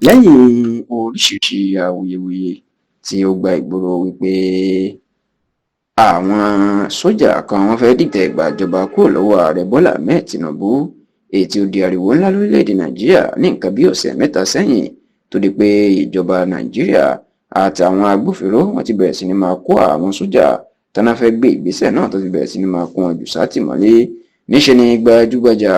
lẹ́yìn oríṣiríṣi awuyewuye tí ó gba ìgboro wípé àwọn sójà kan wọ́n fẹ́ dìtẹ̀ gbàjọba kúrò lọ́wọ́ ààrẹ Bọ́lá Ahmed Tinubu, èyí tí ó di ariwo ńlá lórílẹ̀‐èdè Nàìjíríà ní nǹkan bí ọ̀sẹ̀ mẹ́ta sẹ́yìn, tó di pé ìjọba Nàìjíríà àtàwọn agbófinró wọ́n ti bẹ̀rẹ̀ sí ni máa kó àwọn sójà tánà fẹ́ gbé ìgbésẹ̀ náà tó ti bẹ̀rẹ̀ sí ni máa kó wọn jù sátìmọ́lé. níṣẹ́ ni gbajúgbajà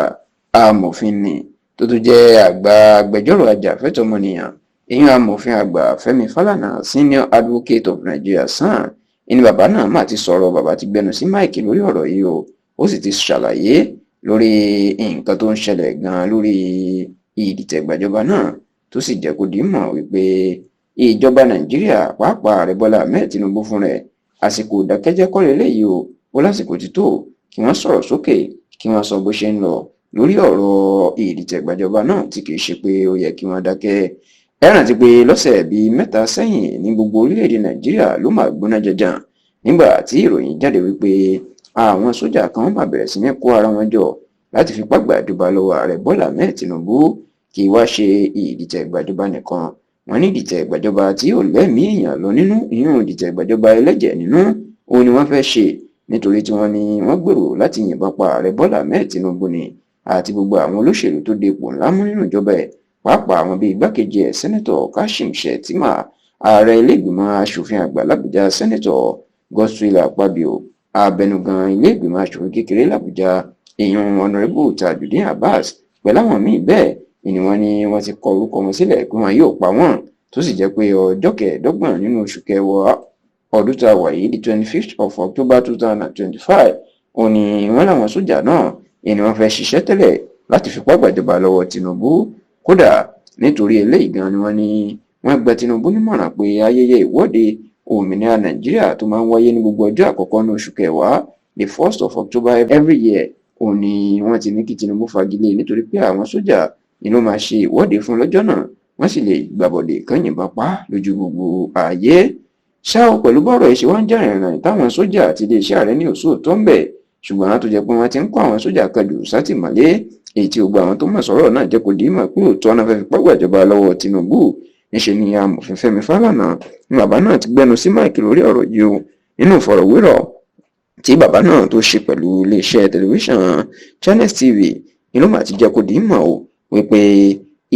amòfin ni tó tún jẹ́ àgbà agbẹjọ́rò ajàfẹ́tọ̀ọ́ ọmọnìyàn ìyẹn amòfin àgbà Fẹ́mi Fálànà Senior Advocate of Nigeria SAN ni bàbá náà mà ti sọ̀rọ̀. Bàbá ti gbẹnu sí máìkì lórí ọ̀rọ̀ yìí ó sì ti ṣàlàyé lórí nǹkan tó ń ṣẹlẹ̀ gan lórí ìdìtẹ̀gbàjọba náà, tó sì jẹ́ kó di mọ̀ wípé ìjọba Nàìjíríà pàápàá ààrẹ Bọ́lá Ahmed Tinubu fún rẹ̀ àsìkò ìdákẹ́jẹ́ kọ́ lélẹ́yìí ó lásìkò ti tó kí wọ́n sọ̀rọ̀ sókè kí wọ́n sọ bó ṣe ń lọ lórí ọ̀rọ̀ ìdìtẹ̀gbàjọba náà tí kìí ṣe pé ó yẹ kí wọ́n dákẹ́. Ẹ rántí pé lọ́sẹ̀ bíi mẹ́ta sẹ́yìn ní gbogbo orílẹ̀-èdè Nàìjíríà ló máa gbóná janjan nígbà tí ìròyìn jáde wípé àwọn sójà kan máa bẹ̀rẹ̀ sí ní kó ara wọn jọ láti fipá gbàjọba lọ́wọ́ ààrẹ Bọ́lá Ahmed Tinubu. Kì í wá ṣe ìdìtẹ̀gbàjọba nìkan, wọ́n ní ìdìtẹ̀gbàjọba tí ò lẹ́mìí èèyàn lọ nínú, ìyún ìdìtẹ̀gbàjọba ẹlẹ́jẹ̀ nínú òun ni wọ́n fẹ́ ṣe, nítorí tí wọ́n ní wọ́n gbèrò láti yìnbọn pa ààrẹ Bọ́lá Ahmed Tinubu ni àti gbogbo àwọn olóṣèlú tó dépò ńlá mú nínú ìjọba ẹ̀, pàápàá àwọn bíi igbákejì ẹ̀ sẹ́nẹ́tọ̀ Kashim Shettima, ààrẹ ilé-ìgbìmọ̀ asòfin àgbà l'Àbújá sẹ́nẹ́tọ̀ Godswill Akpabio, abẹnugan ilé-ìgbìmọ̀ asòfin kékeré l'Àbújá ìyún Honorable Tajudeen Abbas pẹ̀lú àwọn míì bẹ́ẹ̀ ni wọ́n ní wọ́n ti kọ orúkọ wọn sílẹ̀ pé wọn yóò pa wọ́n, tó sì jẹ́ pé ọjọ́ kẹẹ̀ẹ́dọ́gbọ̀n nínú oṣù kẹwàá ọdún tá a wà yìí, the 25th of October 2025, òun ni wọ́n láwọn sójà náà ni wọ́n fẹ́ ṣiṣẹ́ tẹ́lẹ̀ láti fipá gbàjọba lọ́wọ́ Tinubu. Kódà nítorí eléyìí gan ni wọ́n ní wọ́n gba Tinubu nímọ̀ràn pé ayẹyẹ ìwọ́de òmìnira Nàìjíríà tó máa ń wáyé ní gbogbo ọjọ́ àkọ́kọ́ ní oṣù kẹwàá, the 1st of October every year, òun ni wọ́n ti ní kí Tinubu fagilé nítorí pé àwọn sójà ni ló máa ṣe ìwọ́de fún lọ́jọ́ náà, wọ́n sì lè gbàbọ̀dè kán yìnbọn pa lójú gbogbo ààyè. ṣá o pẹ̀lú bọ́rọ̀ ìṣe wọ́n ń jà rìnrìn táwọn sójà àti iléeṣẹ́ ààrẹ ní òṣòótọ́ ń bẹ̀, ṣùgbọ́n tó jẹ́ pé wọ́n ti ń kó àwọn sójà kan jù sátìmọ́lé, èyí tí gbogbo àwọn tó mọ̀ sọ́rọ̀ náà jẹ́ kó dì í mọ̀ pé òótọ́ náà fẹ́ fipá gbàjọba lọ́wọ́ Tinubu. níṣẹ́ ni amòfin Fẹ́mi Fálànà ni bàbá náà ti gbẹnu sí máìkì lórí ọ̀rọ̀ yìí nínú ìfọ̀rọ̀wérọ̀ tí bàbá náà tó ṣe pẹ̀lú iléeṣẹ́ tẹlifíṣàn Channels TV ni ló mà ti jẹ́ kó dì í mọ̀ wípé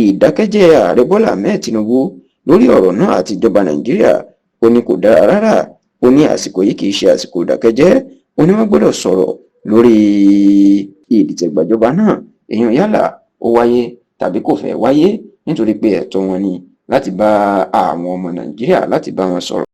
ìdákẹ́jẹ́ ààrẹ Bọ́lá Ahmed Tinubu lórí ọ̀rọ̀ náà àti ìjọba Nàìjíríà ó ní kò dára rárá. Ó ní àsìkò yìí kìí ṣe àsìkò ìdákẹ́jẹ́, ó ní wọ́n gbọ́dọ̀ sọ̀rọ̀ lórí ìdìtẹ̀gbàjọba náà, èèyàn yálà ó wáyé tàbí kò fẹ́ wáyé, nítorí pé ẹ̀tọ́ wọn ni láti bá àwọn ọmọ Nàìjíríà láti bá wọn sọ̀rọ̀.